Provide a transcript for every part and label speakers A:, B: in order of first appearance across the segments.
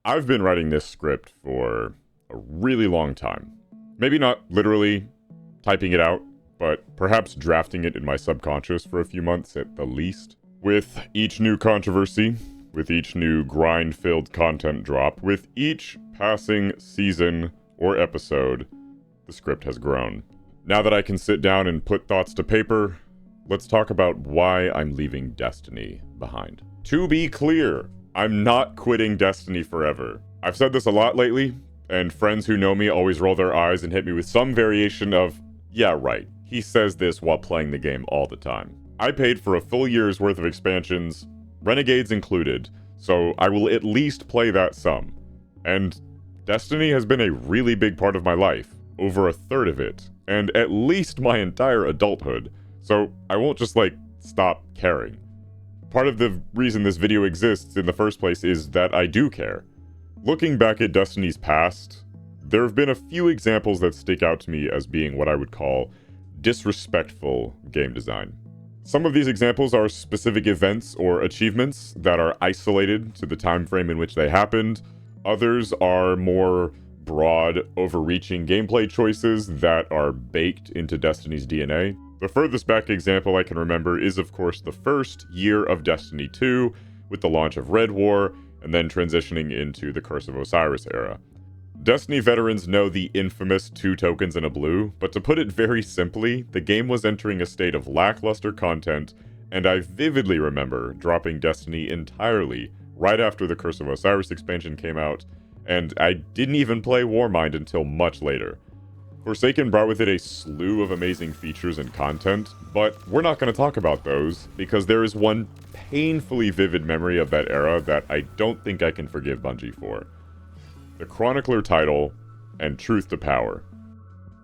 A: I've been writing this script for a really long time. Maybe not literally typing it out, but perhaps drafting it in my subconscious for a few months at the least. With each new controversy, with each new grind-filled content drop, with each passing season or episode, the script has grown. Now that I can sit down and put thoughts to paper, let's talk about why I'm leaving Destiny behind. To be clear, I'm not quitting Destiny forever. I've said this a lot lately, and friends who know me always roll their eyes and hit me with some variation of, yeah, right, he says this while playing the game all the time. I paid for a full year's worth of expansions, Renegades included, so I will at least play that some. And Destiny has been a really big part of my life, over a third of it, and at least my entire adulthood, so I won't just, stop caring. Part of the reason this video exists in the first place is that I do care. Looking back at Destiny's past, there have been a few examples that stick out to me as being what I would call disrespectful game design. Some of these examples are specific events or achievements that are isolated to the time frame in which they happened. Others are more broad, overreaching gameplay choices that are baked into Destiny's DNA. The furthest back example I can remember is, of course, the first year of Destiny 2, with the launch of Red War, and then transitioning into the Curse of Osiris era. Destiny veterans know the infamous 2 tokens and a blue, but to put it very simply, the game was entering a state of lackluster content, and I vividly remember dropping Destiny entirely right after the Curse of Osiris expansion came out, and I didn't even play Warmind until much later. Forsaken brought with it a slew of amazing features and content, but we're not going to talk about those, because there is one painfully vivid memory of that era that I don't think I can forgive Bungie for. The Chronicler title and Truth to Power.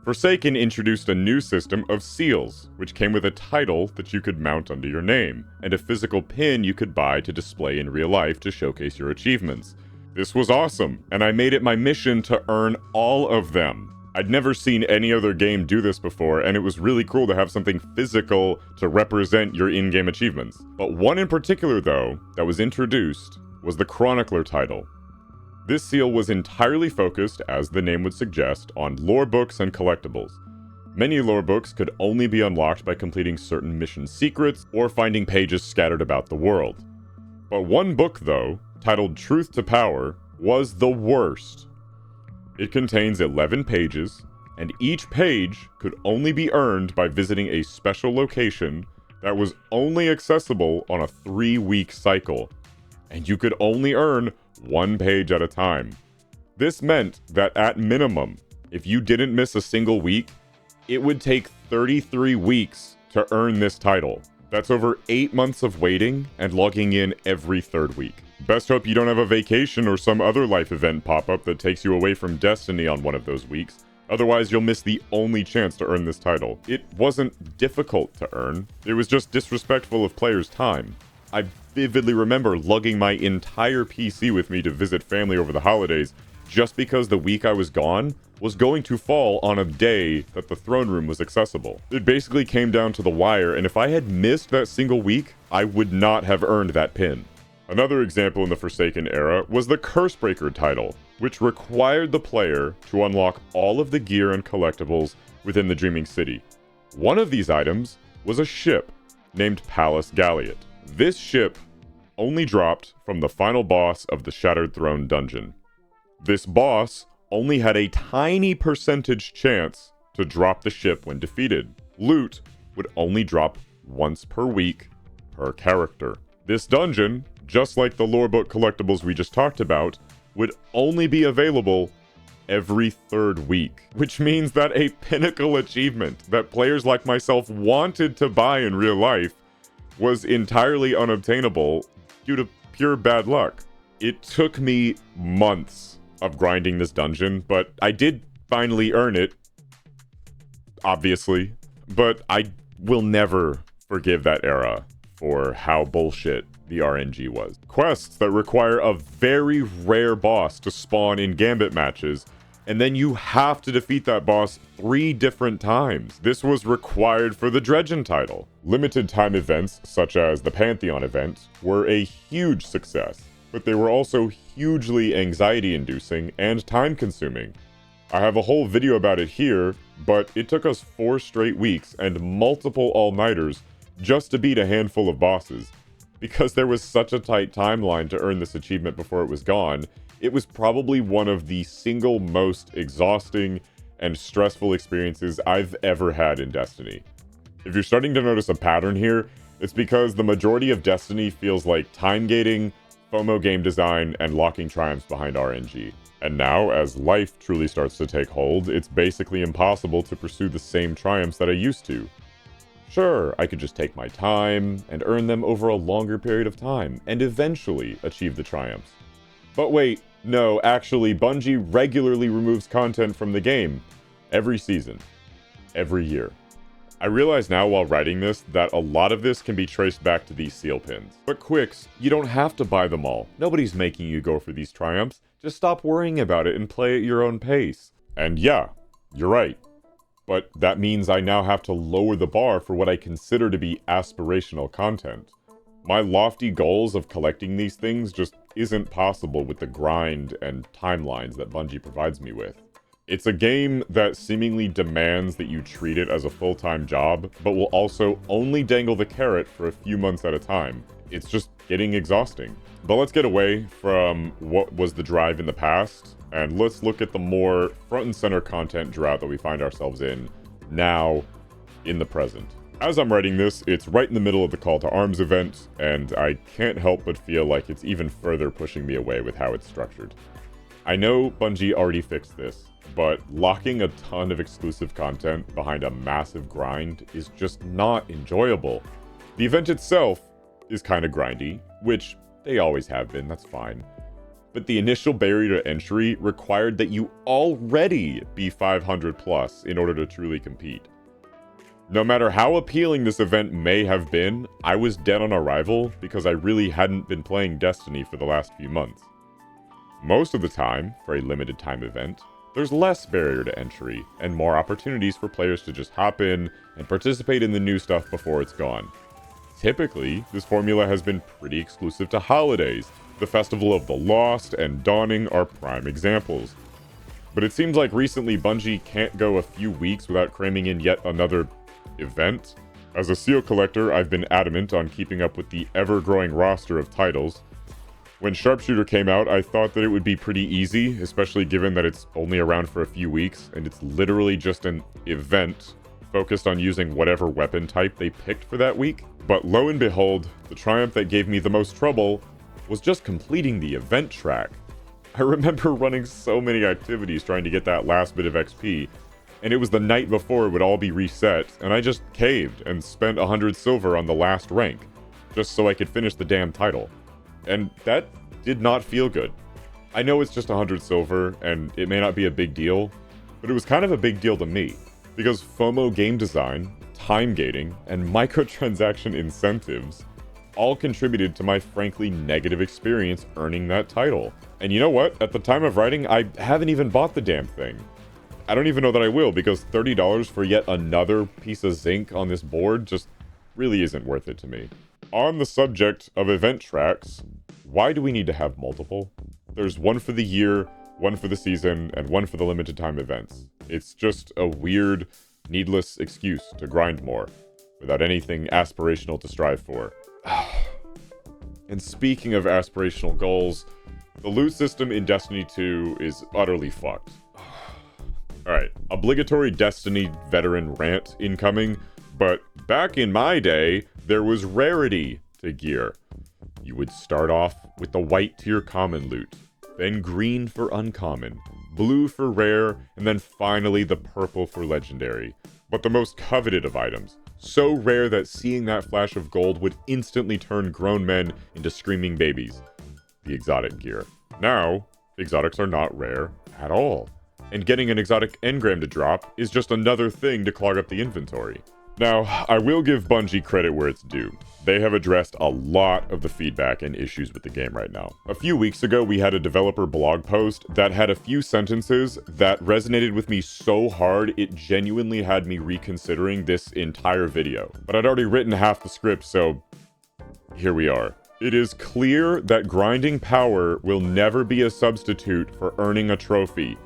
A: Forsaken introduced a new system of seals, which came with a title that you could mount under your name, and a physical pin you could buy to display in real life to showcase your achievements. This was awesome, and I made it my mission to earn all of them. I'd never seen any other game do this before, and it was really cool to have something physical to represent your in-game achievements. But one in particular, though, that was introduced was the Chronicler title. This seal was entirely focused, as the name would suggest, on lore books and collectibles. Many lore books could only be unlocked by completing certain mission secrets or finding pages scattered about the world. But one book, though, titled Truth to Power, was the worst. It contains 11 pages, and each page could only be earned by visiting a special location that was only accessible on a 3-week cycle, and you could only earn 1 page at a time. This meant that at minimum, if you didn't miss a single week, it would take 33 weeks to earn this title. That's over 8 months of waiting and logging in every 3rd week. Best hope you don't have a vacation or some other life event pop up that takes you away from Destiny on one of those weeks. Otherwise, you'll miss the only chance to earn this title. It wasn't difficult to earn. It was just disrespectful of players' time. I vividly remember lugging my entire PC with me to visit family over the holidays just because the week I was gone was going to fall on a day that the throne room was accessible. It basically came down to the wire, and if I had missed that single week, I would not have earned that pin. Another example in the Forsaken era was the Cursebreaker title, which required the player to unlock all of the gear and collectibles within the Dreaming City. One of these items was a ship named Palace Galliot. This ship only dropped from the final boss of the Shattered Throne dungeon. This boss only had a tiny percentage chance to drop the ship when defeated. Loot would only drop once per week per character. This dungeon, just like the lorebook collectibles we just talked about, would only be available every 3rd week, which means that a pinnacle achievement that players like myself wanted to buy in real life was entirely unobtainable due to pure bad luck. It took me months of grinding this dungeon, but I did finally earn it, obviously, but I will never forgive that era for how bullshit the RNG was. Quests that require a very rare boss to spawn in Gambit matches, and then you have to defeat that boss 3 different times. This was required for the Dredgen title. Limited time events, such as the Pantheon event, were a huge success. but they were also hugely anxiety-inducing and time-consuming. I have a whole video about it here, but it took us 4 straight weeks and multiple all-nighters just to beat a handful of bosses. Because there was such a tight timeline to earn this achievement before it was gone, it was probably one of the single most exhausting and stressful experiences I've ever had in Destiny. If you're starting to notice a pattern here, it's because the majority of Destiny feels like time gating, FOMO game design, and locking triumphs behind RNG. And now, as life truly starts to take hold, it's basically impossible to pursue the same triumphs that I used to. Sure, I could just take my time and earn them over a longer period of time, and eventually achieve the triumphs. But wait, no, actually, Bungie regularly removes content from the game. Every season. Every year. I realize now while writing this that a lot of this can be traced back to these seal pins. But quicks, you don't have to buy them all. Nobody's making you go for these triumphs. Just stop worrying about it and play at your own pace. And yeah, you're right. But that means I now have to lower the bar for what I consider to be aspirational content. My lofty goals of collecting these things just isn't possible with the grind and timelines that Bungie provides me with. It's a game that seemingly demands that you treat it as a full-time job, but will also only dangle the carrot for a few months at a time. It's just getting exhausting. But let's get away from what was the drive in the past, and let's look at the more front and center content drought that we find ourselves in now, in the present. As I'm writing this, it's right in the middle of the Call to Arms event, and I can't help but feel like it's even further pushing me away with how it's structured. I know Bungie already fixed this, but locking a ton of exclusive content behind a massive grind is just not enjoyable. The event itself is kind of grindy, which they always have been, that's fine. But the initial barrier to entry required that you already be 500 plus in order to truly compete. No matter how appealing this event may have been, I was dead on arrival because I really hadn't been playing Destiny for the last few months. Most of the time, for a limited time event, there's less barrier to entry and more opportunities for players to just hop in and participate in the new stuff before it's gone. Typically, this formula has been pretty exclusive to holidays. The Festival of the Lost and Dawning are prime examples. But it seems like recently Bungie can't go a few weeks without cramming in yet another event. As a seal collector, I've been adamant on keeping up with the ever-growing roster of titles. When Sharpshooter came out, I thought that it would be pretty easy, especially given that it's only around for a few weeks, and it's literally just an event focused on using whatever weapon type they picked for that week. But lo and behold, the triumph that gave me the most trouble was just completing the event track. I remember running so many activities trying to get that last bit of XP, and it was the night before it would all be reset, and I just caved and spent 100 silver on the last rank, just so I could finish the damn title. And that did not feel good. I know it's just 100 silver, and it may not be a big deal, but it was kind of a big deal to me, because FOMO game design, time gating, and microtransaction incentives all contributed to my frankly negative experience earning that title. And you know what? At the time of writing, I haven't even bought the damn thing. I don't even know that I will, because $30 for yet another piece of zinc on this board just really isn't worth it to me. On the subject of event tracks, why do we need to have multiple? There's one for the year, one for the season, and one for the limited time events. It's just a weird, needless excuse to grind more, without anything aspirational to strive for. And speaking of aspirational goals, the loot system in Destiny 2 is utterly fucked. Alright, obligatory Destiny veteran rant incoming, but back in my day, there was rarity to gear. You would start off with the white tier common loot, then green for uncommon, blue for rare, and then finally the purple for legendary. But the most coveted of items, so rare that seeing that flash of gold would instantly turn grown men into screaming babies. The exotic gear. Now, exotics are not rare at all, and getting an exotic engram to drop is just another thing to clog up the inventory. Now, I will give Bungie credit where it's due. They have addressed a lot of the feedback and issues with the game right now. A few weeks ago, we had a developer blog post that had a few sentences that resonated with me so hard, it genuinely had me reconsidering this entire video. But I'd already written half the script, so here we are. It is clear that grinding power will never be a substitute for earning a trophy.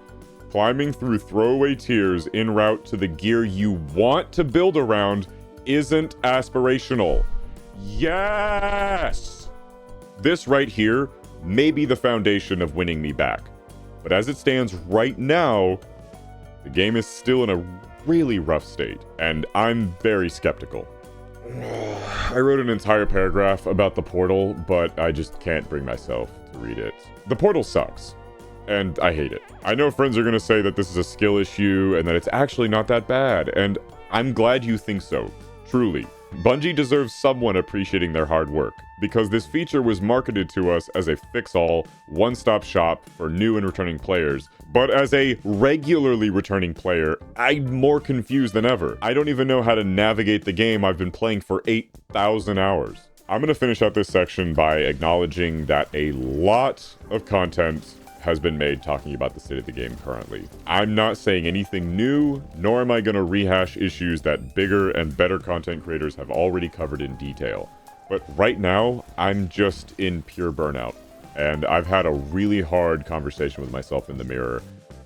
A: Climbing through throwaway tiers en route to the gear you want to build around isn't aspirational. Yes! This right here may be the foundation of winning me back. But as it stands right now, the game is still in a really rough state, and I'm very skeptical. I wrote an entire paragraph about the portal, but I just can't bring myself to read it. The portal sucks, and I hate it. I know friends are going to say that this is a skill issue and that it's actually not that bad, and I'm glad you think so, truly. Bungie deserves someone appreciating their hard work, because this feature was marketed to us as a fix-all, one-stop shop for new and returning players. But as a regularly returning player, I'm more confused than ever. I don't even know how to navigate the game I've been playing for 8,000 hours. I'm going to finish out this section by acknowledging that a lot of content has been made talking about the state of the game currently. I'm not saying anything new, nor am I going to rehash issues that bigger and better content creators have already covered in detail. But right now, I'm just in pure burnout. And I've had a really hard conversation with myself in the mirror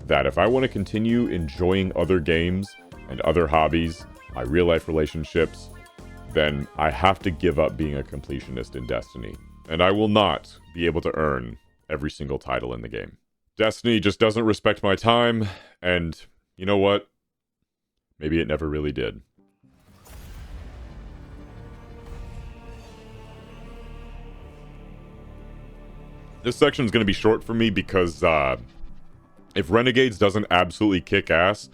A: that if I want to continue enjoying other games and other hobbies, my real-life relationships, then I have to give up being a completionist in Destiny. And I will not be able to earn every single title in the game. Destiny just doesn't respect my time, and you know what? Maybe it never really did. This section is going to be short for me because if Renegades doesn't absolutely kick ass,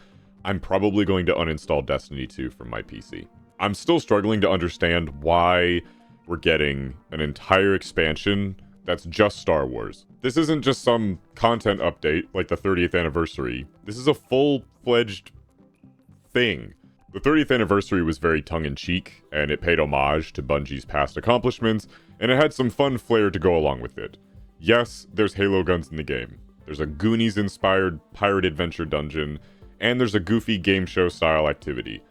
A: I'm probably going to uninstall Destiny 2 from my PC. I'm still struggling to understand why we're getting an entire expansion that's just Star Wars. This isn't just some content update like the 30th anniversary. This is a full-fledged thing. The 30th anniversary was very tongue-in-cheek, and it paid homage to Bungie's past accomplishments, and it had some fun flair to go along with it. Yes, there's Halo guns in the game. There's a Goonies-inspired pirate adventure dungeon, and there's a goofy game show-style activity.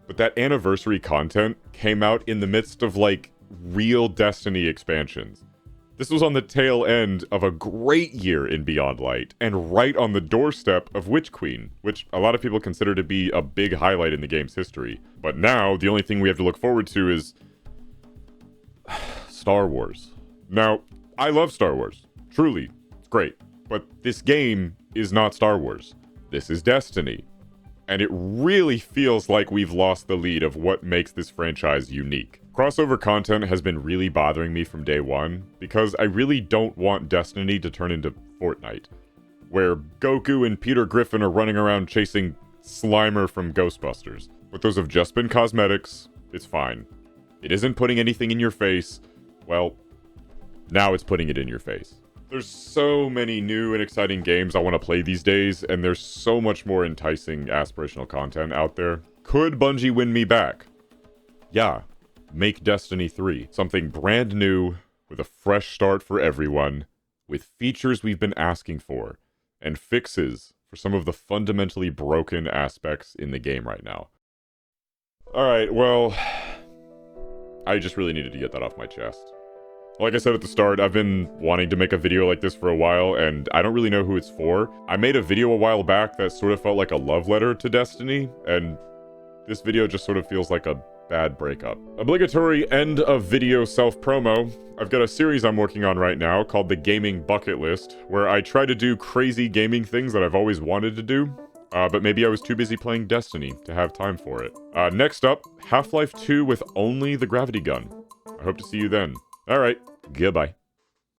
A: But that anniversary content came out in the midst of, like, real Destiny expansions. This was on the tail end of a great year in Beyond Light, and right on the doorstep of Witch Queen, which a lot of people consider to be a big highlight in the game's history. But now, the only thing we have to look forward to is Star Wars. Now, I love Star Wars. Truly, it's great. But this game is not Star Wars. This is Destiny. And it really feels like we've lost the lead of what makes this franchise unique. Crossover content has been really bothering me from day one, because I really don't want Destiny to turn into Fortnite, where Goku and Peter Griffin are running around chasing Slimer from Ghostbusters. But those have just been cosmetics, it's fine. It isn't putting anything in your face, well, now it's putting it in your face. There's so many new and exciting games I want to play these days, and there's so much more enticing aspirational content out there. Could Bungie win me back? Yeah. Make Destiny 3. Something brand new, with a fresh start for everyone, with features we've been asking for, and fixes for some of the fundamentally broken aspects in the game right now. Alright, well, I just really needed to get that off my chest. Like I said at the start, I've been wanting to make a video like this for a while, and I don't really know who it's for. I made a video a while back that sort of felt like a love letter to Destiny, and this video just sort of feels like a bad breakup. Obligatory end of video self-promo. I've got a series I'm working on right now called The Gaming Bucket List, where I try to do crazy gaming things that I've always wanted to do, but maybe I was too busy playing Destiny to have time for it. Next up, Half-Life 2 with only the gravity gun. I hope to see you then. Alright, goodbye.